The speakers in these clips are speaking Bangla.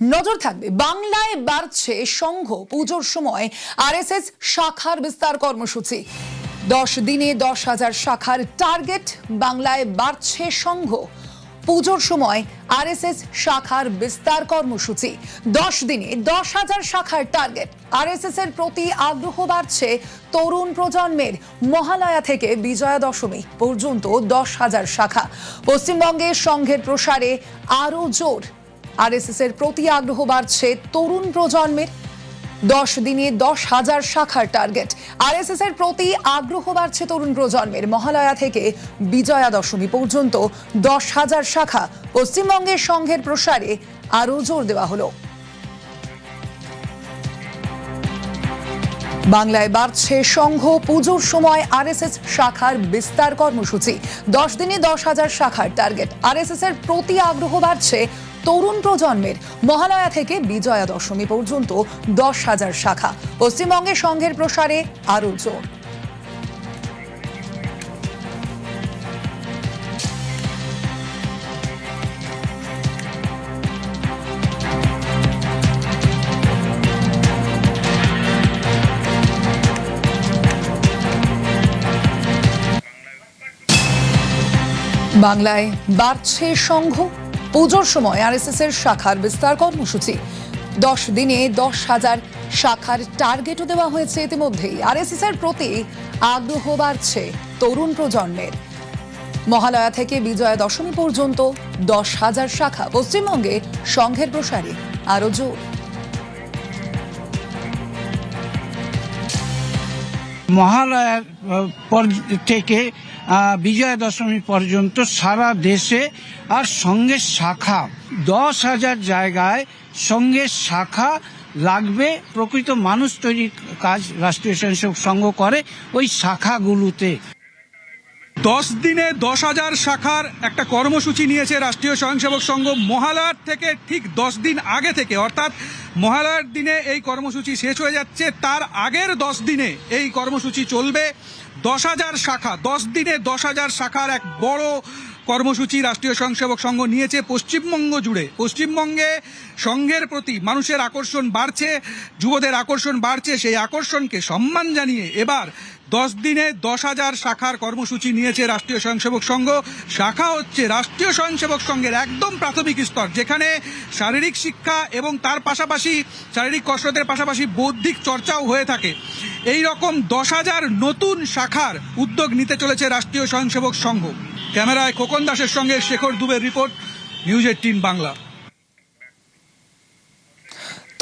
নজর থাকবে বাংলায় বাড়ছে সংঘ পুজোর সময় আরএসএস শাখার বিস্তার কর্মসূচি 10 দিনে 10,000 শাখার টার্গেট বাংলায় বাড়ছে সংঘ পুজোর সময় আরএসএস শাখার বিস্তার কর্মসূচি 10 দিনে 10,000 শাখার টার্গেট আরএসএস এর প্রতি আগ্রহ বাড়ছে তরুণ প্রজন্মের মহালয়া থেকে বিজয়া দশমী পর্যন্ত 10,000 শাখা পশ্চিমবঙ্গে সংঘের প্রসারে আরো জোর আরএসএস এর প্রতি আগ্রহ বাড়ছে তরুণ প্রজন্মের 10 দিনে 10,000 শাখার টার্গেট আরএসএস এর প্রতি আগ্রহ বাড়ছে তরুণ প্রজন্মের মহালয়া থেকে বিজয়া দশমী পর্যন্ত 10,000 শাখা পশ্চিমবঙ্গের সংঘের প্রসারে আরো জোর দেওয়া হলো বাংলায় বাড়ছে সংঘ পুজোর সময় আরএসএস শাখার বিস্তার কর্মসূচি 10 দিনে 10,000 শাখার টার্গেট আরএসএস এর প্রতি আগ্রহ বাড়ছে তরুণ প্রজন্মের মহালয়া থেকে বিজয়া দশমী পর্যন্ত 10,000 শাখা পশ্চিমবঙ্গে সংঘের প্রসারে আরো জোর বাংলায় বাড়ছে সংঘ পুজোর সময় আরএসএস এর শাখার বিস্তার কর্মসূচি 10 দিনে 10,000 শাখার টার্গেটও দেওয়া হয়েছে ইতিমধ্যেই আরএসএস এর প্রতি আগ্রহ বাড়ছে তরুণ প্রজন্মের মহালয়া থেকে বিজয়া দশমী পর্যন্ত 10,000 শাখা পশ্চিমবঙ্গে সংঘের প্রসারে আরো জোর মহালয়ার পর থেকে বিজয়া দশমী পর্যন্ত সারা দেশে আর সংঘের শাখা 10,000 জায়গায় সংঘের শাখা লাগবে প্রকৃত মানুষ তৈরির কাজ রাষ্ট্রীয় স্বয়ংসেবক সংঘ করে ওই শাখাগুলোতে 10 দিনে 10,000 শাখার একটা কর্মসূচি নিয়েছে রাষ্ট্রীয় স্বয়ংসেবক সংঘ মহালয়ার থেকে ঠিক 10 দিন আগে থেকে অর্থাৎ মহালয়ার দিনে এই কর্মসূচি শেষ হয়ে যাচ্ছে তার আগের 10 দিনে এই কর্মসূচি চলবে 10,000 শাখা 10 দিনে 10,000 শাখার এক বড় কর্মসূচি রাষ্ট্রীয় স্বয়ংসেবক সংঘ নিয়েছে পশ্চিমবঙ্গ জুড়ে পশ্চিমবঙ্গে সংঘের প্রতি মানুষের আকর্ষণ বাড়ছে যুবদের আকর্ষণ বাড়ছে সেই আকর্ষণকে সম্মান জানিয়ে এবার 10 দিনে 10,000 শাখার কর্মসূচি নিয়েছে রাষ্ট্রীয় স্বয়ংসেবক সংঘ শাখা হচ্ছে রাষ্ট্রীয় স্বয়ংসেবক সংঘের একদম প্রাথমিক স্তর যেখানে শারীরিক শিক্ষা এবং তার পাশাপাশি শারীরিক কসরতের পাশাপাশি বৌদ্ধিক চর্চাও হয়ে থাকে এই রকম 10,000 নতুন শাখার উদ্যোগ নিতে চলেছে রাষ্ট্রীয় স্বয়ংসেবক সংঘ ক্যামেরায় খোকন দাসের সঙ্গে শেখর দুবের রিপোর্ট নিউজ 18 বাংলা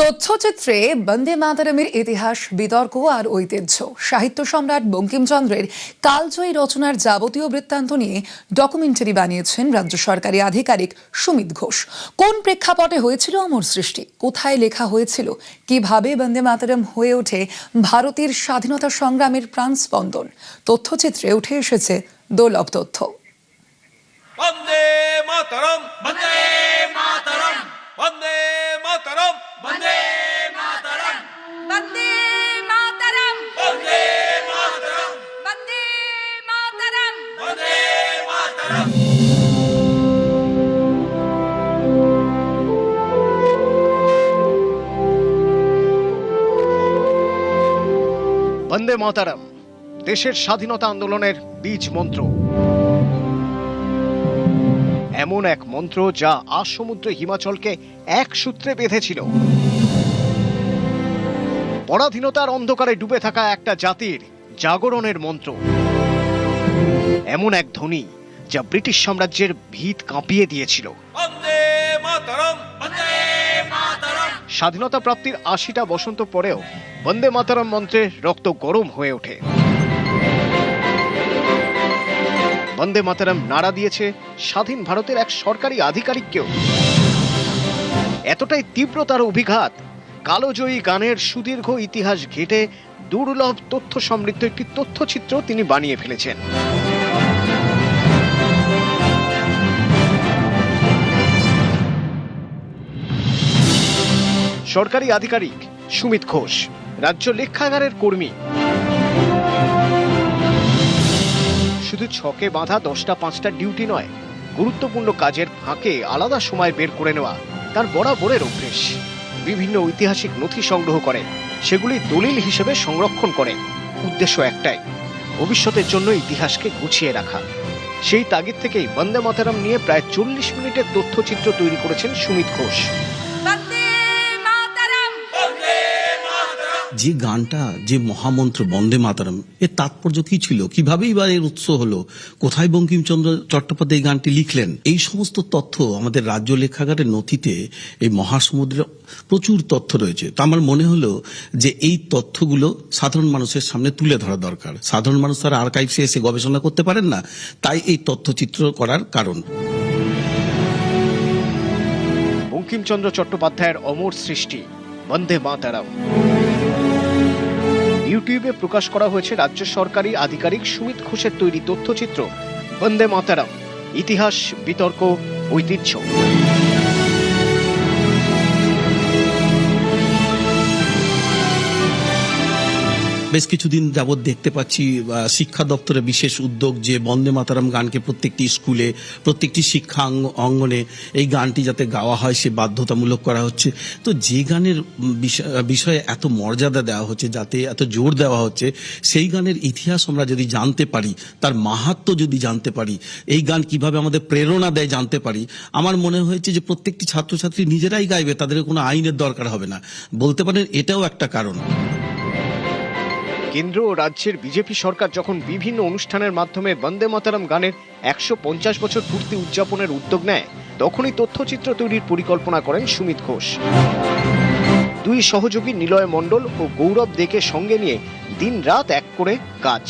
তথ্যচিত্রে বন্দে মাতরমের ইতিহাস বিতর্ক আর ঐতিহ্য সাহিত্য সম্রাট বঙ্কিমচন্দ্রের কালজয়ী রচনার যাবতীয় বৃত্তান্ত নিয়ে ডকুমেন্টারি বানিয়েছেন রাজ্য সরকারি আধিকারিক সুমিত ঘোষ কোন প্রেক্ষাপটে হয়েছিল অমর সৃষ্টি কোথায় লেখা হয়েছিল কিভাবে বন্দে মাতরম হয়ে ওঠে ভারতের স্বাধীনতা সংগ্রামের প্রাণস্পন্দন তথ্যচিত্রে উঠে এসেছে দুর্লভ তথ্য বন্দে মাতরম বন্দে মাতরম বন্দে মাতরম বন্দে মাতরম বন্দে মাতরম বন্দে মাতরম বন্দে মাতরম বন্দে মাতরম বন্দে মাতরম দেশের স্বাধীনতা আন্দোলনের বীজ মন্ত্র এমন এক মন্ত্র যা আজ সমুদ্র হিমাচলকে এক সূত্রে বেঁধেছিল পরাধীনতার অন্ধকারে ডুবে থাকা একটা জাতির জাগরণের মন্ত্র এমন এক ধ্বনি যা ব্রিটিশ সাম্রাজ্যের ভিত কাঁপিয়ে দিয়েছিল বন্দে মাতরম বন্দে মাতরম স্বাধীনতা প্রাপ্তির ৮০টা বসন্ত পরেও বন্দে মাতরম মন্ত্রে রক্ত গরম হয়ে ওঠে বন্দে মাতরম নাড়া দিয়েছে স্বাধীন ভারতের এক সরকারি আধিকারিককেও এতটাই তীব্র তার অভিঘাত কালোজয়ী গানের সুদীর্ঘ ইতিহাস ঘেঁটে দুর্লভ তথ্য সমৃদ্ধ একটি তথ্যচিত্র তিনি বানিয়ে ফেলেছেন সরকারি আধিকারিক সুমিত ঘোষ রাজ্য লেখাগারের কর্মী শুধু ছকে বাঁধা 10টা 5টা ডিউটি নয় গুরুত্বপূর্ণ কাজের ফাঁকে আলাদা সময় বের করে নেওয়া তার বরাবরের অভ্যেস। বিভিন্ন ঐতিহাসিক নথি সংগ্রহ করে, সেগুলি দলিল হিসেবে সংরক্ষণ করে। উদ্দেশ্য একটাই, ভবিষ্যতের জন্য ইতিহাসকে গুছিয়ে রাখা। সেই তাগিদ থেকেই বন্দে মাতরম নিয়ে প্রায় 40 মিনিটের তথ্যচিত্র তৈরি করেছেন সুমিত ঘোষ। যে গানটা, যে মহামন্ত্র বন্দে মাতরম, এর তাৎপর্য কি ছিল, কিভাবেই বা এর উৎস হলো, কোথায় বঙ্কিমচন্দ্র চট্টোপাধ্যায় এই গানটি লিখলেন, এই সমস্ত তথ্য আমাদের রাজ্য লেখাগারের নথিতে, এই মহাসমুদ্রে প্রচুর তথ্য রয়েছে। তো আমার মনে হলো যে এই তথ্যগুলো সাধারণ মানুষের সামনে তুলে ধরা দরকার। সাধারণ মানুষ তারা আর্কাইভসে এসে গবেষণা করতে পারেন না, তাই এই তথ্যচিত্র করার কারণ। বঙ্কিমচন্দ্র চট্টোপাধ্যায়ের অমর সৃষ্টি বন্দে মাতরম ইউটিউবে প্রকাশ করা হয়েছে রাজ্য সরকারি আধিকারিক সুমিত ঘোষের তৈরি তথ্যচিত্র বন্দে মাতরম, ইতিহাস, বিতর্ক, ঐতিহ্য। বেশ কিছুদিন যাবৎ দেখতে পাচ্ছি শিক্ষা দপ্তরের বিশেষ উদ্যোগ যে বন্দে মাতরম গানকে প্রত্যেকটি স্কুলে, প্রত্যেকটি শিক্ষা অঙ্গনে এই গানটি যাতে গাওয়া হয় সে বাধ্যতামূলক করা হচ্ছে। তো যে গানের বিষয়ে এত মর্যাদা দেওয়া হচ্ছে, যাতে এত জোর দেওয়া হচ্ছে, সেই গানের ইতিহাস আমরা যদি জানতে পারি, তার মাহাত্ম্য যদি জানতে পারি, এই গান কিভাবে আমাদের প্রেরণা দেয় জানতে পারি, আমার মনে হয়েছে যে প্রত্যেকটি ছাত্রছাত্রী নিজেরাই গাইবে, তাদের কোনো আইনের দরকার হবে না। বলতে পারেন এটাও একটা কারণ। কেন্দ্র ও রাজ্যের বিজেপি সরকার যখন বিভিন্ন অনুষ্ঠানের মাধ্যমে বন্দে মাতরম গানের 150 বছর পূর্তি উদযাপনের উদ্যোগ নেয়, তখনই তথ্যচিত্র তৈরির পরিকল্পনা করেন সুমিত ঘোষ। দুই সহযোগী নিলয় মণ্ডল ও গৌরব দেকে সঙ্গে নিয়ে দিন-রাত এক করে কাজ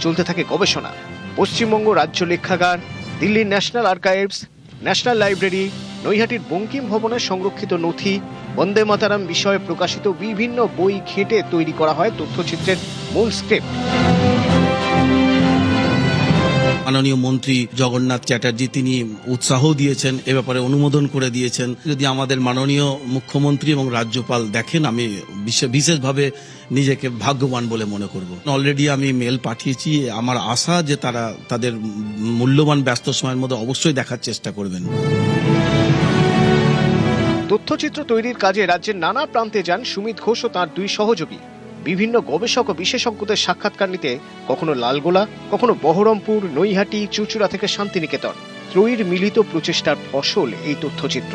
চলতে থাকে। গবেষণা পশ্চিমবঙ্গ রাজ্য লেখাগার, দিল্লির ন্যাশনাল আর্কাইভস, ন্যাশনাল লাইব্রেরি, নৈহাটির বঙ্কিম ভবনের সংরক্ষিত নথি, বন্দে মাতরম বিষয়ে প্রকাশিত বিভিন্ন বই ঘেঁটে তৈরি করা হয় তথ্যচিত্রের মূল স্ক্রিপ্ট। মাননীয় মন্ত্রী জগন্নাথ চ্যাটার্জি তিনি উৎসাহ দিয়েছেন, এ ব্যাপারে অনুমোদন করে দিয়েছেন। যদি আমাদের মাননীয় মুখ্যমন্ত্রী এবং রাজ্যপাল দেখেন, আমি বিশেষভাবে নিজেকে ভাগ্যবান বলে মনে করব। অলরেডি আমি মেল পাঠিয়েছি, আমার আশা যে তারা তাদের মূল্যবান ব্যস্ত সময়ের মধ্যে অবশ্যই দেখার চেষ্টা করবেন। তথ্যচিত্র তৈরির কাজে রাজ্যের নানা প্রান্তে যান সুমিত ঘোষ ও তাঁর দুই সহযোগী। বিভিন্ন গবেষক ও বিশেষজ্ঞদের সাক্ষাৎকার নিতে কখনো লালগোলা, কখনো বহরমপুর, নৈহাটি, চুঁচুড়া থেকে শান্তিনিকেতন। ত্রয়ীর মিলিত প্রচেষ্টার ফসল এই তথ্যচিত্র।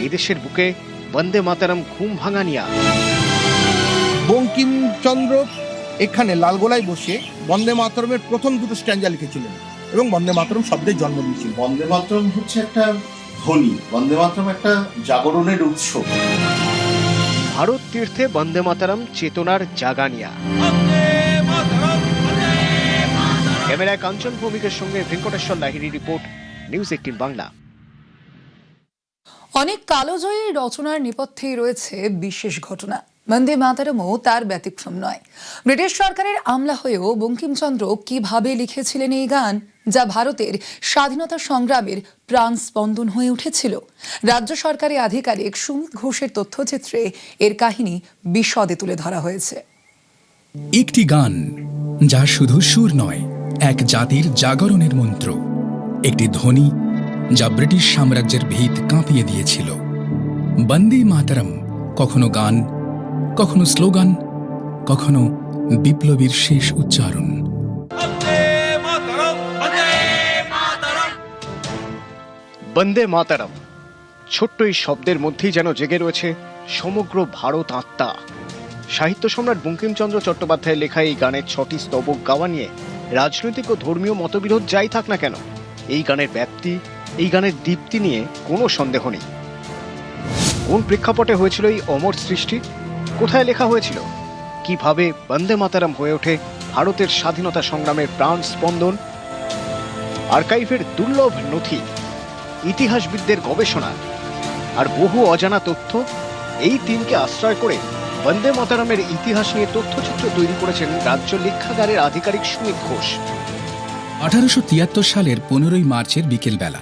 এদেশের বুকে বন্দে মাতরম ঘুম ভাঙানিয়া। বঙ্কিমচন্দ্র এখানে লালগোলায় বসে বন্দে মাতরমের প্রথম দুটো স্ট্যাঞ্জা লিখেছিলেন এবং বন্দে মাতরম শব্দের জন্ম দিয়েছিলেন। বন্দে মাতরম হচ্ছে একটা ধ্বনি, বন্দে মাতরম একটা জাগরণের উৎস। ভারত তীর্থে বন্দে মাতরম চেতনার জাগানিয়া। ক্যামেরায় কাঞ্চন ভৌমিকের সঙ্গে ভেঙ্কটেশ্বর লাহিড়ী রিপোর্ট, নিউজ 18 বাংলা। অনেক কালোজয়ী রচনার নেপথ্যেই রয়েছে বিশেষ ঘটনা। বন্দে মাতরমও তার ব্যতিক্রম নয়। ব্রিটিশ সরকারের আমলা হয়েও বঙ্কিমচন্দ্র কিভাবে লিখেছিলেন এই গান, যা ভারতের স্বাধীনতা সংগ্রামের প্রাণ স্পন্দন হয়ে উঠেছিল। রাজ্য সরকারি আধিকারিক সুমিত ঘোষের তথ্যচিত্রে এর কাহিনী বিশদে তুলে ধরা হয়েছে। একটি গান যা শুধু সুর নয়, এক জাতির জাগরণের মন্ত্র, একটি ধ্বনি যা ব্রিটিশ সাম্রাজ্যের ভিত কাঁপিয়ে দিয়েছিল। বন্দে মাতরম কখনো গান, কখনো স্লোগান, কখনো বিপ্লবীর শেষ উচ্চারণ। বন্দে মাতরম ছোট্ট এই শব্দের মধ্যেই যেন জেগে রয়েছে সমগ্র ভারত আত্মা। সাহিত্য সম্রাট বঙ্কিমচন্দ্র চট্টোপাধ্যায়ের লেখা এই গানের 6টি স্তবক গাওয়া নিয়ে রাজনৈতিক ও ধর্মীয় মতবিরোধ যাই থাক না কেন, এই গানের ব্যাপ্তি, এই গানের দীপ্তি নিয়ে কোনো সন্দেহ নেই। কোন প্রেক্ষাপটে হয়েছিল এই অমর সৃষ্টি, কোথায় লেখা হয়েছিল, কিভাবে বন্দে মাতরম হয়ে ওঠে ভারতের স্বাধীনতা সংগ্রামের প্রাণ স্পন্দন, আর্কাইভের দুর্লভ নথি, ইতিহাসবিদদের গবেষণা আর বহু অজানা তথ্য, এই তিনকে আশ্রয় করে বন্দে মাতরমের ইতিহাস নিয়ে তথ্যচিত্র তৈরি করেছেন রাজ্য লেখাগারের আধিকারিক সুমিত ঘোষ। 1873 সালের 15 মার্চের বিকেলবেলা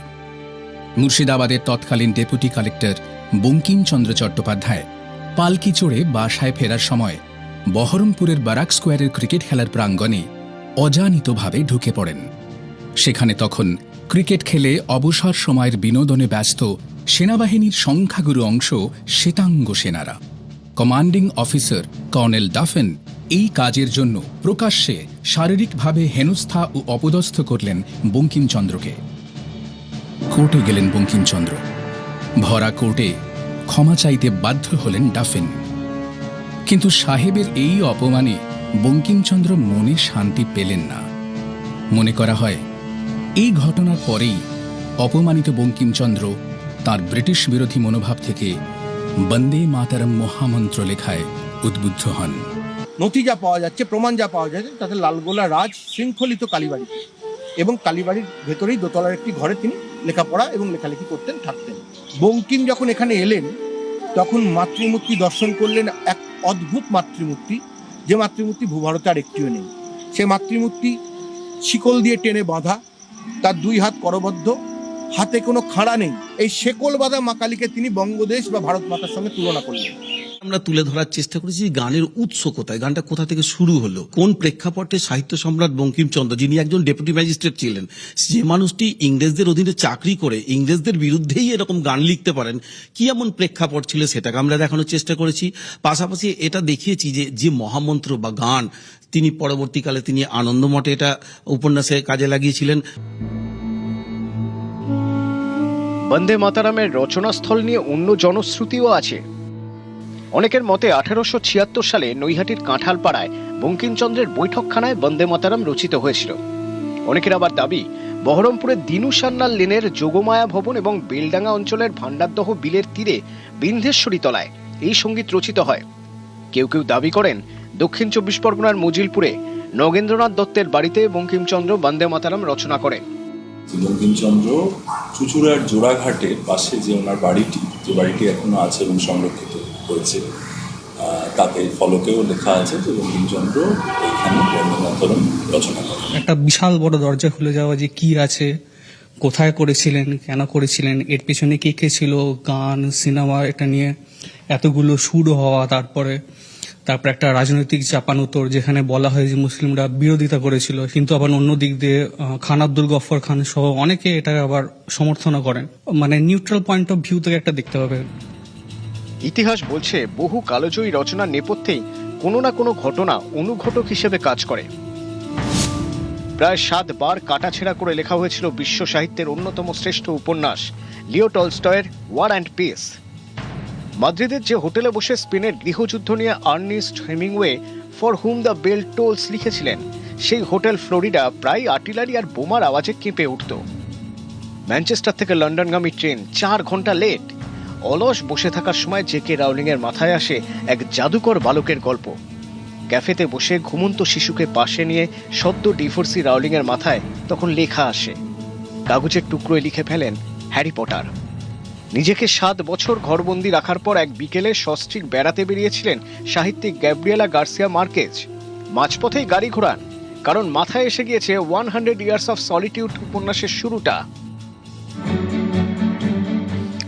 মুর্শিদাবাদের তৎকালীন ডেপুটি কালেক্টর বঙ্কিমচন্দ্র চট্টোপাধ্যায় পালকি চড়ে বাসায় ফেরার সময় বহরমপুরের বারাক স্কোয়ারের ক্রিকেট খেলার প্রাঙ্গণে অজানিতভাবে ঢুকে পড়েন। সেখানে তখন ক্রিকেট খেলে অবসর সময়ের বিনোদনে ব্যস্ত সেনাবাহিনীর সংখ্যাগুরু অংশ শ্বেতাঙ্গ সেনারা। কমান্ডিং অফিসার কর্নেল ডাফেন এই কাজের জন্য প্রকাশ্যে শারীরিকভাবে হেনস্থা ও অপদস্থ করলেন বঙ্কিমচন্দ্রকে। কোর্টে গেলেন বঙ্কিমচন্দ্র। ভরা কোর্টে ক্ষমা চাইতে বাধ্য হলেন ডাফেন। কিন্তু সাহেবের এই অপমানে বঙ্কিমচন্দ্র মনে শান্তি পেলেন না। মনে করা হয় এই ঘটনার পরেই অপমানিত বঙ্কিমচন্দ্র তার ব্রিটিশ বিরোধী মনোভাব থেকে বন্দে মাতরম মহামন্ত্র লেখায় উদ্বুদ্ধ হন। নথি যা পাওয়া যাচ্ছে, প্রমাণ যা পাওয়া যাচ্ছে, তাতে লালগোলা রাজ শৃঙ্খলিত কালীবাড়ি এবং কালীবাড়ির ভেতরেই দোতলার একটি ঘরে তিনি লেখাপড়া এবং লেখালেখি করতেন থাকতেন। বঙ্কিম যখন এখানে এলেন তখন মাতৃমূর্তি দর্শন করলেন, এক অদ্ভুত মাতৃমূর্তি, যে মাতৃমূর্তি ভূভারতে আর একটিও নেই। সে মাতৃমূর্তি শিকল দিয়ে টেনে বাঁধা, তার দুই হাত করবদ্ধ, হাতে কোনো খাড়া নেই। এই শেকল বাঁধা মা কালীকে তিনি বঙ্গদেশ বা ভারত মাতার সঙ্গে তুলনা করলেন। আমরা তুলে ধরার চেষ্টা করেছি গানের উৎস কোথায়, গানটা কোথা থেকে শুরু হলো, কোন প্রেক্ষাপটে সাহিত্য সম্রাট বঙ্কিমচন্দ্র, যিনি একজন ডেপুটি ম্যাজিস্ট্রেট ছিলেন, যে মানুষটি ইংরেজদের অধীনে চাকরি করে ইংরেজদের বিরুদ্ধেই এরকম গান লিখতে পারেন, কি এমন প্রেক্ষাপট ছিল সেটাকে আমরা দেখানোর চেষ্টা করেছি। পাশাপাশি এটা দেখিয়েছি যে মহামন্ত্র বা গান তিনি পরবর্তীকালে তিনি আনন্দমঠে এটা উপন্যাসে কাজে লাগিয়েছিলেন। বন্দে মাতারামের রচনাস্থল নিয়ে অন্য জনশ্রুতিও আছে। অনেকের মতে 1876 সালে নৈহাটির কাঁঠালপাড়ায় বঙ্কিমচন্দ্রের বৈঠকখানায় বন্দে মাতারাম রচিত হয়েছিল। অনেকের আবার দাবি বহরমপুরের দিনু সান্যাল লেনের যোগমায়া ভবন এবং বেলডাঙ্গা অঞ্চলের ভান্ডারদহ বিলের তীরে বিন্ধেশ্বরী তলায় এই সঙ্গীত রচিত হয়। কেউ কেউ দাবি করেন দক্ষিণ 24 পরগনার মজিলপুরে নগেন্দ্রনাথ দত্তের বাড়িতে বঙ্কিমচন্দ্র বন্দে মাতারাম রচনা করেন। বঙ্কিমচন্দ্র চুচুড়ার জোড়াঘাটের পাশে যে ওনার বাড়িটি, যে বাড়িটি এখনো আছে এবং সংরক্ষিত হয়েছে, তাতে ফলকেও লেখা আছে যে বঙ্কিমচন্দ্র এখানে বন্দে মাতরম রচনা করেন। একটা বিশাল বড় দরজা খুলে যাওয়া, যে কি আছে, কোথায় করেছিলেন, কেন করেছিলেন, এর পেছনে কে কে ছিল, গান, সিনেমা, এটা নিয়ে এতগুলো সুর হওয়া, তারপরে একটা রাজনৈতিক চাপানোতর যেখানে বলা হয় যে মুসলিমরা বিরোধিতা করেছিল, কিন্তু আবার অন্য দিক দিয়ে খান আব্দুল গফর খান সহ অনেকে এটা আবার সমর্থনও করেন। মানে নিউট্রাল পয়েন্ট অফ ভিউ থেকে একটা দেখতে হবে। ইতিহাস বলছে বহু কালজয়ী রচনার নেপথ্যেই কোনো না কোনো ঘটনা অনুঘটক হিসেবে কাজ করে। প্রায় 7 বার কাটাছেঁড়া করে লেখা হয়েছিল বিশ্ব সাহিত্যের অন্যতম শ্রেষ্ঠ উপন্যাস লিও টলস্টয়ের ওয়ার অ্যান্ড পিস। মাদ্রিদের যে হোটেলে বসে স্পেনের গৃহযুদ্ধ নিয়ে Ernest Hemingway For Whom the Bell Tolls লিখেছিলেন, সেই হোটেল ফ্লোরিডা প্রায় আর্টিলারি আর বোমার আওয়াজে কেঁপে উঠত। ম্যানচেস্টার থেকে লন্ডনগামী ট্রেন 4 ঘন্টা লেট। অলস বসে থাকার সময় জেকে রাউলিং এর মাথায় আসে এক জাদুকর বালকের গল্প। ক্যাফেতে বসে ঘুমন্ত শিশুকে পাশে নিয়ে সদ্য ডিভোর্সি রাউলিং এর মাথায় তখন লেখা আসে। কাগজের টুকরোয় লিখে ফেলেন হ্যারি পটার। নিজেকে 7 বছর ঘরবন্দি রাখার পর এক বিকেলে সস্ত্রীক বেড়াতে বেরিয়েছিলেন সাহিত্যিক গ্যাব্রিয়েলা গার্সিয়া মার্কেজ। মাঝপথেই গাড়ি ঘোরান, কারণ মাথায় এসে গিয়েছে 100 ইয়ার্স অফ সলিটিউড উপন্যাসের শুরুটা।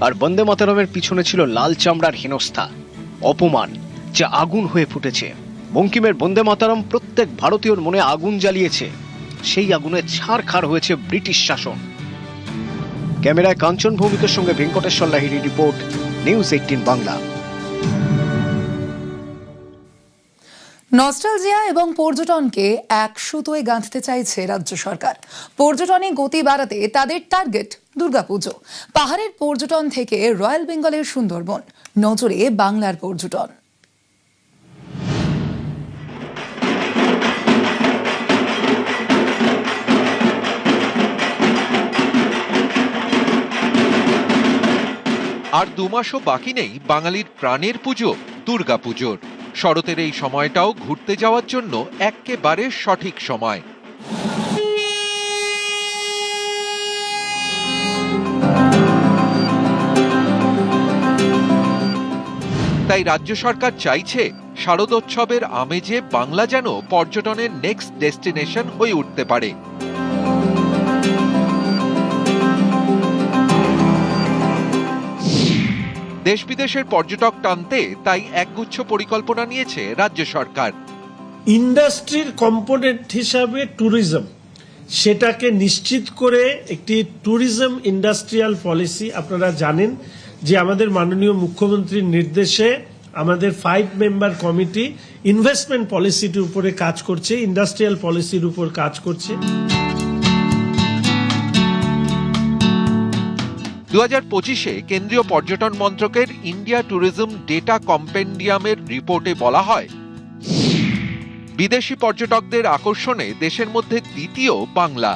আর বন্দে মাতরমের পিছনে ছিল লাল চামড়ার হেনস্থা, অপমান, যা আগুন হয়ে ফুটেছে। বঙ্কিমের বন্দে মাতরম প্রত্যেক ভারতীয়র মনে আগুন জ্বালিয়েছে। সেই আগুনে ছারখার হয়েছে ব্রিটিশ শাসন। ক্যামেরায় কাঞ্চন ভৌমিকের সঙ্গে Venkateshwar Lahiri report, news 18 Bangla. Nostalgia এবং পর্যটনকে এক সুতোয় গাঁথতে চাইছে রাজ্য সরকার। পর্যটনে গতি বাড়াতে তাদের টার্গেট দুর্গাপুজো। পাহাড়ের পর্যটন থেকে রয়্যাল বেঙ্গলের সুন্দরবন, নজরে বাংলার পর্যটন। আর 2 মাসও বাকি নেই বাঙালির প্রাণের পুজো দুর্গাপুজোর। শরতের এই সময়টাও ঘুরতে যাওয়ার জন্য একেবারে সঠিক সময়। তাই রাজ্য সরকার চাইছে শারদোৎসবের আমেজে বাংলা যেন পর্যটনের নেক্সট ডেস্টিনেশন হয়ে উঠতে পারে। দেশ বিদেশের পর্যটক টানতে তাই একগুচ্ছ পরিকল্পনা নিয়েছে রাজ্য সরকার। ইন্ডাস্ট্রির কম্পোনেন্ট হিসাবে ট্যুরিজম সেটাকে নিশ্চিত করে একটি ট্যুরিজম ইন্ডাস্ট্রিয়াল পলিসি, আপনারা জানেন যে আমাদের মাননীয় মুখ্যমন্ত্রীর নির্দেশে আমাদের 5 মেম্বার কমিটি ইনভেস্টমেন্ট পলিসিটির উপরে কাজ করছে, ইন্ডাস্ট্রিয়াল পলিসির উপর কাজ করছে। 2025-এ কেন্দ্রীয় পর্যটন মন্ত্রকের ইন্ডিয়া ট্যুরিজম ডেটা কম্পেন্ডিয়ামের রিপোর্টে বলা হয়, বিদেশি পর্যটকদের আকর্ষণে দেশের মধ্যে দ্বিতীয় বাংলা।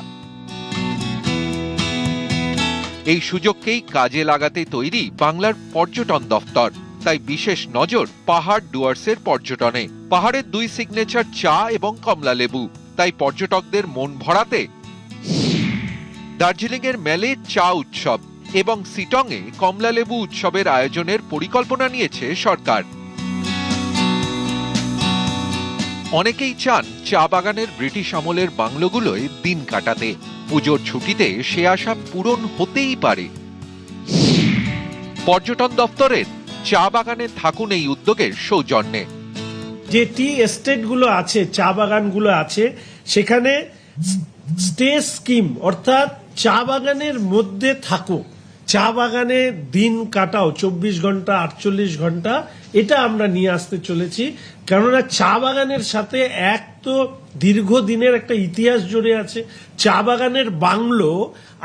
এই সুযোগকেই কাজে লাগাতে তৈরি বাংলার পর্যটন দফতর। তাই বিশেষ নজর পাহাড় ডুয়ার্সের পর্যটনে। পাহাড়ের 2 সিগনেচার চা এবং কমলা লেবু, তাই পর্যটকদের মন ভরাতে দার্জিলিংয়ের মেলে চা উৎসব এবং সিটংয়ে কমলা লেবু উৎসবের আয়োজনের পরিকল্পনা নিয়েছে সরকার। অনেকেই চান চা বাগানের ব্রিটিশ আমলের বাংলোগুলোয় দিন কাটাতে। পুজোর ছুটিতে সে আশা পূরণ হতেই পারে। পর্যটন দপ্তরের চা বাগানে থাকুন এই উদ্যোগের সৌজন্যে। যে টি এস্টেটগুলো আছে, চা বাগানগুলো আছে, সেখানে স্টে স্কিম, অর্থাৎ চা বাগানের মধ্যে থাকো, চা বাগানে দিন কাটাও 24 ঘন্টা 48 ঘন্টা, এটা আমরা নিয়ে আসতে চলেছি। কেননা চা বাগানের সাথে এক তো দীর্ঘদিনের একটা ইতিহাস জুড়ে আছে, চা বাগানের বাংলো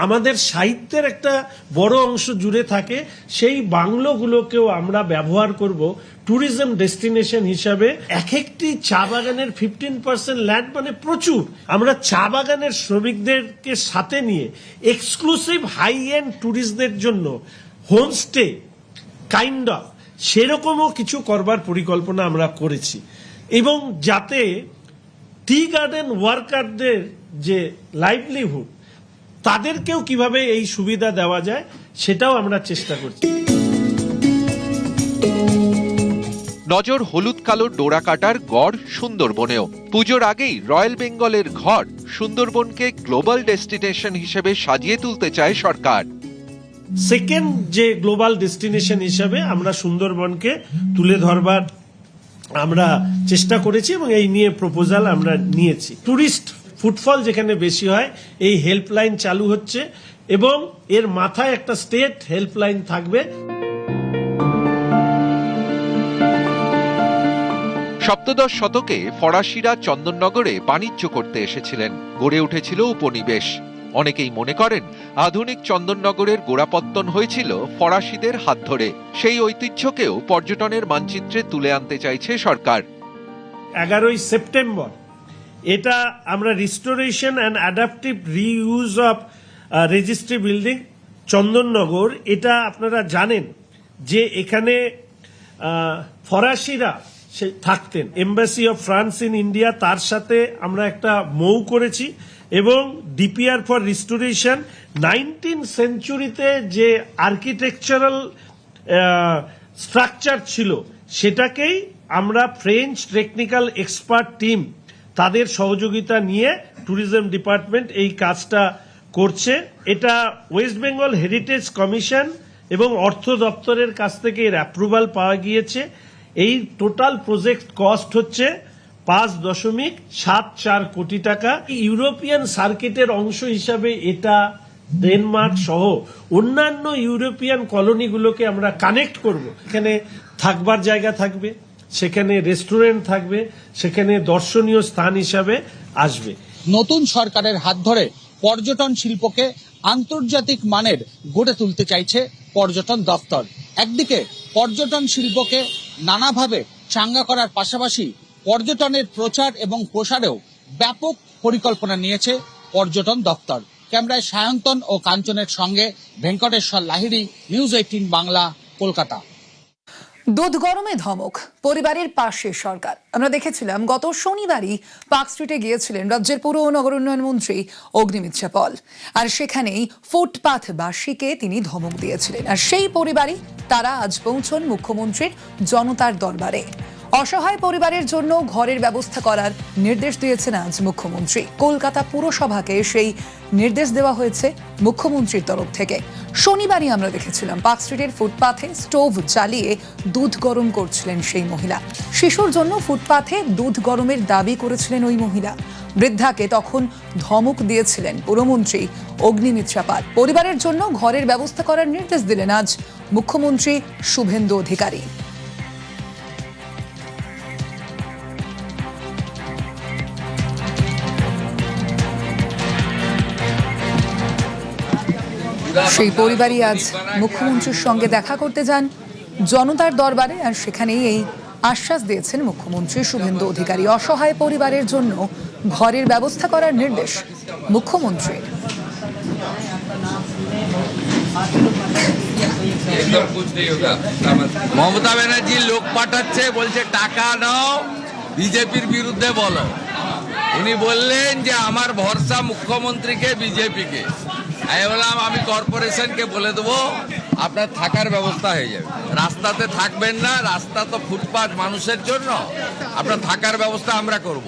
আমাদের সাহিত্যের একটা বড় অংশ জুড়ে থাকে। সেই বাংলোগুলোকেও আমরা ব্যবহার করব ট্যুরিজম ডেস্টিনেশন হিসাবে। এক একটি চা বাগানের 15% ল্যান্ড, মানে প্রচুর। আমরা চা বাগানের শ্রমিকদেরকে সাথে নিয়ে এক্সক্লুসিভ হাই এন্ড ট্যুরিস্টদের জন্য হোমস্টে কাইন্ড অফ সেরকমও কিছু করবার পরিকল্পনা আমরা করেছি, এবং যাতে টি গার্ডেন ওয়ার্কারদের যে লাইভলিহুড, তাদেরকেও কিভাবে এই সুবিধা দেওয়া যায় সেটাও আমরা চেষ্টা করছি। নজর হলুদ কালো ডোরা কাটার গড় সুন্দরবনেও। পুজোর আগেই রয়্যাল বেঙ্গলের ঘর সুন্দরবনকে গ্লোবাল ডেস্টিনেশন হিসেবে সাজিয়ে তুলতে চায় সরকার। সেকেন্ড যে গ্লোবাল ডেস্টিনেশন হিসাবে আমরা সুন্দরবনকে তুলে ধরবার আমরা চেষ্টা করেছি, এবং এই নিয়ে প্রপোজাল আমরা নিয়েছি। টুরিস্ট ফুটফল যেখানে বেশি হয়, এই হেল্পলাইন চালু হচ্ছে, এবং এর মাথায় একটা স্টেট হেল্পলাইন থাকবে। সপ্তদশ শতকে ফরাসিরা চন্দননগরে বাণিজ্য করতে এসেছিলেন, গড়ে উঠেছিল উপনিবেশ। অনেকেই মনে করেন আধুনিক চন্দননগরের গোড়াপত্তন হয়েছিল ফরাসিদের হাত ধরে। সেই ঐতিহ্যকেও পর্যটনের মানচিত্রে তুলে আনতে চাইছে সরকার। 11ই সেপ্টেম্বর এটা আমরা restoration and adaptive reuse of registry building Chandannagar, এটা আপনারা জানেন যে এখানে ফরাসিরা থাকতেন। Embassy of France in India, তার সাথে আমরা একটা মৌ করেছি, এবং ডিপিআর ফর রিস্টোরেশন 19th সেঞ্চুরিতে যে আর্কিটেকচারাল স্ট্রাকচার ছিল সেটাকেই আমরা ফ্রেঞ্চ টেকনিক্যাল এক্সপার্ট টিম, তাদের সহযোগিতা নিয়ে ট্যুরিজম ডিপার্টমেন্ট এই কাজটা করছে। এটা ওয়েস্ট বেঙ্গল হেরিটেজ কমিশন এবং অর্থ দপ্তরের কাছ থেকে এর অ্যাপ্রুভাল পাওয়া গিয়েছে। এই টোটাল প্রজেক্ট কস্ট হচ্ছে 5.74 কোটি টাকা। ইউরোপিয়ান সার্কিটের অংশ হিসাবে এটা ডেনমার্ক সহ অন্যান্য ইউরোপিয়ান কলোনিগুলোকে আমরা কানেক্ট করব। এখানে থাকবার জায়গা থাকবে, সেখানে রেস্টুরেন্ট থাকবে, সেখানে দর্শনীয় স্থান হিসাবে আসবে। নতুন সরকারের হাত ধরে পর্যটন শিল্পকে আন্তর্জাতিক মানের গড়ে তুলতে চাইছে পর্যটন দপ্তর। একদিকে পর্যটন শিল্পকে নানাভাবে চাঙ্গা করার পাশাপাশি পর্যটনের প্রচার এবং প্রসারেও ব্যাপক পরিকল্পনা নিয়েছে পর্যটন দপ্তর। ক্যামেরায় সায়ন্তন ও কাঞ্চনের সঙ্গে ভেঙ্কটেশ্বর লাহিড়ী, নিউজ 18 বাংলা, কলকাতা। দুধ গরমে ধমক, পরিবারের পাশে সরকার। আমরা দেখেছিলাম গত শনিবারই পার্ক স্ট্রিটে গিয়েছিলেন রাজ্যের পুর ও নগর উন্নয়ন মন্ত্রী অগ্নিমিত্রা পল, আর সেখানেই ফুটপাথবাসীকে তিনি ধমক দিয়েছিলেন। আর সেই পরিবারই তারা আজ পৌঁছন মুখ্যমন্ত্রীর জনতার দরবারে। অসহায় পরিবারের জন্য ঘরের ব্যবস্থা করার নির্দেশ দিয়েছেন আজ মুখ্যমন্ত্রী। কলকাতা পুরসভাকে সেই নির্দেশ দেওয়া হয়েছে মুখ্যমন্ত্রীর তরফ থেকে। শনিবারই আমরা দেখেছিলাম পার্ক স্ট্রিটের ফুটপাথে স্টোভ জ্বালিয়ে দুধ গরম করছিলেন সেই মহিলা। শিশুর জন্য ফুটপাথে দুধ গরমের দাবি করেছিলেন ওই মহিলা। বৃদ্ধাকে তখন ধমক দিয়েছিলেন পুরমন্ত্রী অগ্নিমিত্রা পাল। পরিবারের জন্য ঘরের ব্যবস্থা করার নির্দেশ দিলেন আজ মুখ্যমন্ত্রী শুভেন্দু অধিকারী। সেই পরিবারই আজ মুখ্যমন্ত্রীর সঙ্গে দেখা করতে যান জনতার দরবারে, আর সেখানেই এই আশ্বাস দিয়েছেন মুখ্যমন্ত্রী শুভেন্দু অধিকারী। অসহায় পরিবারের জন্য ঘরের ব্যবস্থা করার নির্দেশ মুখ্যমন্ত্রী। মমতা ব্যানার্জি লোক পাঠাচ্ছে, বলছে টাকা নাও বিজেপির বিরুদ্ধে বলো। উনি বললেন যে আমার ভরসা মুখ্যমন্ত্রীকে, বিজেপিকে। আমি বললাম আমি কর্পোরেশনকে বলে দেবো আপনার থাকার ব্যবস্থা হয়ে যাবে। রাস্তাতে থাকবেন না, রাস্তা তো ফুটপাত মানুষের জন্য, আপনার থাকার ব্যবস্থা আমরা করব।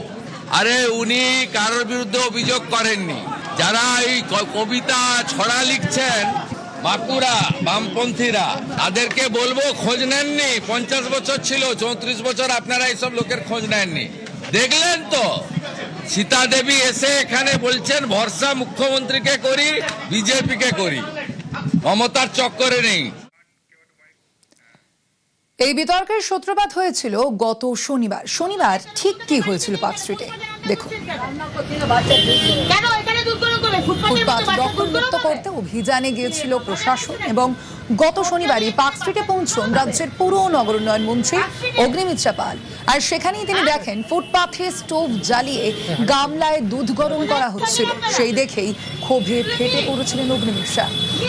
আরে উনি কারোর বিরুদ্ধে অভিযোগ করেননি। যারা এই কবিতা ছড়া লিখছেন বাঁকুড়া বামপন্থীরা, তাদেরকে বলবো খোঁজ নেননি। 50 বছর ছিল, 34 বছর আপনারা এইসব লোকের খোঁজ নেননি। দেখলেন তো সীতা দেবী এসে এখানে বলছেন ভরসা মুখ্যমন্ত্রীকে করি, বিজেপিকে করি, মমতার চক্করে নেই। এই বিতর্কের সূত্রপাত হয়েছিল গত শনিবার ঠিক কি হয়েছিল পার্ক স্ট্রিটে দেখুন। ফুটপাত দখলমুক্ত করতে অভিযানে গিয়েছিল প্রশাসন এবং গত শনিবারই পার্ক স্ট্রিটে পৌঁছন রাজ্যের পুর ও নগর উন্নয়ন মন্ত্রী অগ্নিমিত্রা পাল। আর সেখানেই তিনি দেখেন ফুটপাথে স্টোভ জ্বালিয়ে গামলায় দুধ গরম করা হচ্ছিল। সেই দেখেই ক্ষোভে ফেটে পড়েছিলেন অগ্নিমিত্রা।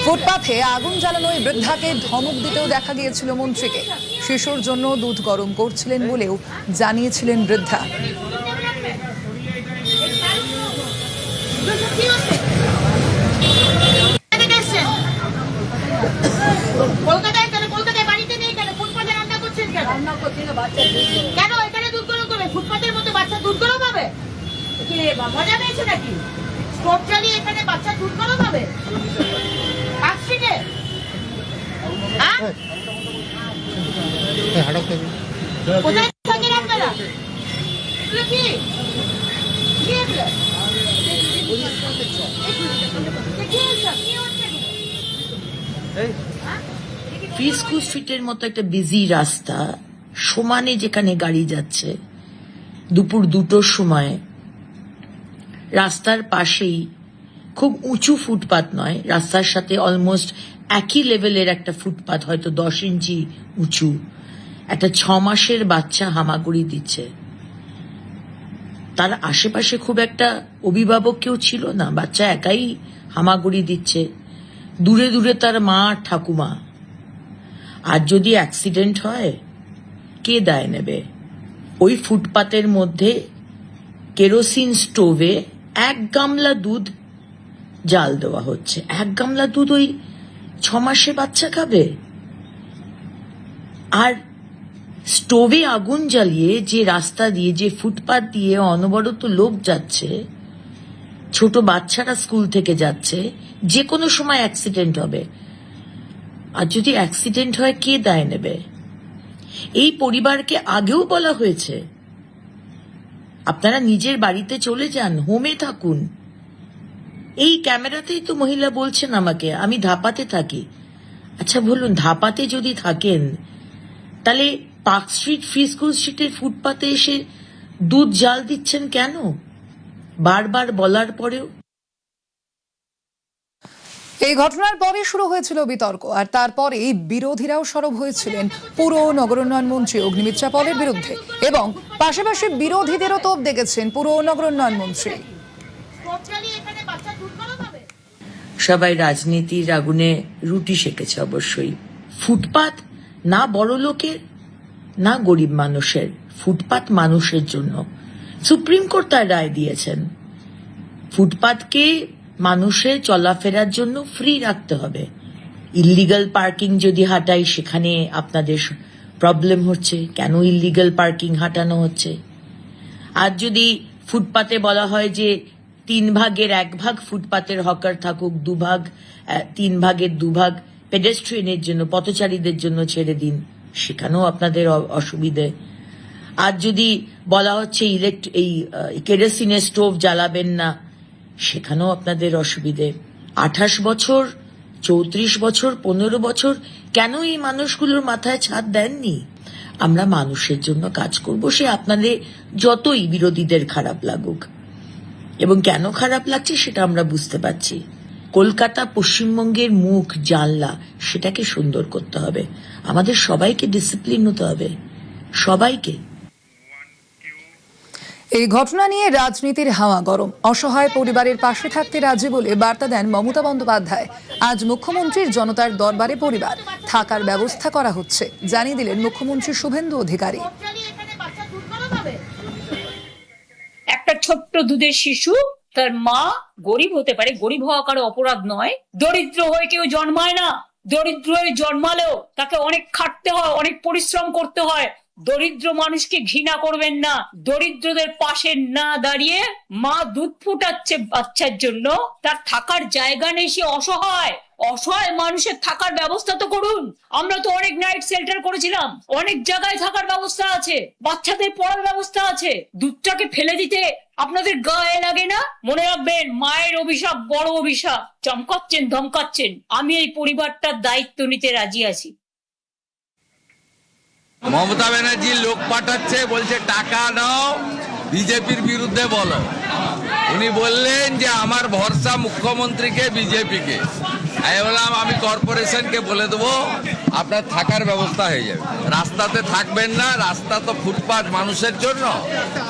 ফুটপাথে আগুন জ্বালানো ওই বৃদ্ধাকে ধমক দিতেও দেখা গিয়েছিল মন্ত্রীকে। শিশুর জন্য দুধ গরম করছিলেন বলেও জানিয়েছিলেন বৃদ্ধা। কলকাতায় বাড়িতে নেই কেন? ফুটপাতে রান্না করছেন কেন? কেন এখানে দুধ গরম করবে? ফুটপাতের মতো বাচ্চা দুধ গরম হবে? কি মজা পেয়েছে নাকি? স্টোভ জ্বালিয়ে এখানে বাচ্চা দুধ গরম হবে? পার্ক স্ট্রিটে? কোথায় থাকেন আপনারা? এগুলো কি? কি এগুলো? ফ্রিস্কো স্ট্রিটের মতো একটা বিজি রাস্তা, সমানে যেখানে গাড়ি যাচ্ছে, দুপুর 2টোর সময় রাস্তার পাশেই খুব উঁচু ফুটপাত নয়, রাস্তার সাথে অলমোস্ট একই লেভেলের একটা ফুটপাত, হয়তো 10 ইঞ্চি উঁচু, একটা 6 মাসের বাচ্চা হামাগুড়ি দিচ্ছে। তার আশেপাশে খুব একটা অভিভাবক কেউ ছিল না, বাচ্চা একাই হামাগুড়ি দিচ্ছে, দূরে দূরে তার মা ঠাকুমা। আর যদি অ্যাক্সিডেন্ট হয় কে দায় নেবে? ওই ফুটপাতের মধ্যে কেরোসিন স্টোভে 1 গামলা দুধ জাল দেওয়া হচ্ছে। 1 গামলা দুধ ওই 6 মাসে বাচ্চা খাবে? আর স্টোভে আগুন জ্বালিয়ে যে রাস্তা দিয়ে, যে ফুটপাত দিয়ে অনবরত লোক যাচ্ছে, ছোট বাচ্চারা স্কুল থেকে যাচ্ছে, যে কোনো সময় অ্যাক্সিডেন্ট হবে। আর যদি অ্যাক্সিডেন্ট হয় কে দায় নেবে? এই পরিবারকে আগেও বলা হয়েছে আপনারা নিজের বাড়িতে চলে যান, হোমে থাকুন। এই ক্যামেরাতেই তো মহিলা বলছেন আমাকে আমি ধাপাতে থাকি। আচ্ছা বলুন, ধাপাতে যদি থাকেন তাহলে পার্ক স্ট্রিট, ফ্রিস্কো স্ট্রিটের ফুটপাতে এসে দুধ জাল দিচ্ছেন কেন? বারবার বলার পরেও। এই ঘটনার পরে শুরু হয়েছিল বিতর্ক, আর তারপরে বিরোধীরাও সরব হয়েছিলেন পুর ও নগর উন্নয়ন মন্ত্রী অগ্নিমিত্রা পালের বিরুদ্ধে, এবং পাশাপাশি বিরোধীদেরও তোপ দেখেছেন পুর ও নগর উন্নয়ন মন্ত্রী। সবাই রাজনীতির আগুনে রুটি সেকেছে অবশ্যই। ফুটপাত না বড় লোকের না গরিব মানুষের, ফুটপাত মানুষের জন্য। সুপ্রিম কোর্ট তার রায় দিয়েছেন ফুটপাতকে মানুষের চলাফেরার জন্য ফ্রি রাখতে হবে। ইল্লিগাল পার্কিং যদি হাটাই সেখানে আপনাদের প্রবলেম হচ্ছে, কেন ইলিগাল পার্কিং হাঁটানো হচ্ছে। আর যদি ফুটপাতে বলা হয় যে 3 ভাগের 1 ভাগ ফুটপাতের হকার থাকুক, 3 ভাগের 2 ভাগ পেডেস্ট্রিয়ানের জন্য, পথচারীদের জন্য ছেড়ে দিন, সেখানেও আপনাদের অসুবিধে। আর যদি বলা হচ্ছে এই কেরোসিনের স্টোভ জ্বালাবেন না, সেখানেও আপনাদের অসুবিধে। 28 বছর, 34 বছর, 15 বছর কেন এই মানুষগুলোর মাথায় ছাদ দেননি? আমরা মানুষের জন্য কাজ করব, সে আপনাদের যতই বিরোধীদের খারাপ লাগুক। এবং কেন খারাপ লাগছে সেটা আমরা বুঝতে পারছি। কলকাতা পশ্চিমবঙ্গের মুখ, জানলা, সেটাকে সুন্দর করতে হবে। আমাদের সবাইকে ডিসিপ্লিন হতে হবে, সবাইকে। এই ঘটনা নিয়ে রাজনীতির হাওয়া গরম। অসহায় পরিবারের পাশে থাকতে রাজি বলে বার্তা দেন মমতা বন্দ্যোপাধ্যায়। আজ মুখ্যমন্ত্রীর জনতার দরবারে পরিবার থাকার ব্যবস্থা করা হচ্ছে, জানিয়ে দিলেন মুখ্যমন্ত্রী শুভেন্দু অধিকারী। একটা ছোট্ট দুধের শিশু, তার মা গরিব হতে পারে, গরিব হওয়া কারো অপরাধ নয়। দরিদ্র হয়ে কেউ জন্মায় না, দরিদ্র হয়ে জন্মালেও তাকে অনেক খাটতে হয়, অনেক পরিশ্রম করতে হয়। দরিদ্র মানুষকে ঘৃণা করবেন না। দরিদ্রদের পাশে না দাঁড়িয়ে মা দুধ ফুটাচ্ছে বাচ্চার জন্য, তার থাকার জায়গা নেই, সে অসহায়। অসহায় মানুষের থাকার ব্যবস্থা তো করুন। আমরা তো অনেক নাইট শেল্টার করেছিলাম, অনেক জায়গায় থাকার ব্যবস্থা আছে, বাচ্চাদের পড়ার ব্যবস্থা আছে। দুধটাকে ফেলে দিতে আপনাদের গায়ে লাগে না? মনে রাখবেন, মায়ের অভিশাপ বড় অভিশাপ। চমকাচ্ছেন, ধমকাচ্ছেন। আমি এই পরিবারটার দায়িত্ব নিতে রাজি আছি। মমতা ব্যানার্জি লোক পাঠাচ্ছে, বলছে টাকা নাও, বিজেপির বিরুদ্ধে বলো। উনি বললেন যে আমার ভরসা মুখ্যমন্ত্রীকে, বিজেপিকে। আমি বললাম আমি কর্পোরেশনকে বলে দেবো, আপনার থাকার ব্যবস্থা হয়ে যাবে। রাস্তাতে থাকবেন না, রাস্তা তো ফুটপাত মানুষের জন্য,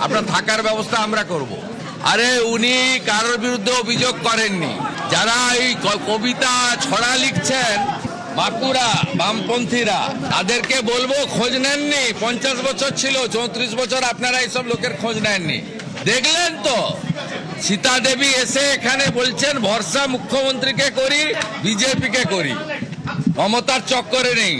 আপনার থাকার ব্যবস্থা আমরা করব। আরে উনি কারোর বিরুদ্ধে অভিযোগ করেননি। যারা এই কবিতা ছড়া লিখছেন বাঁকুড়া বামপন্থীরা, তাদেরকে বলবো খোঁজ নেননি। 50 বছর ছিল, 34 বছর আপনারা এইসব লোকের খোঁজ নেননি। দেখলেন তো, সীতা দেবী এসে এখানে বলছেন ভরসা মুখ্যমন্ত্রীকে করি, বিজেপিকে করি, মমতার চক্করে নেই।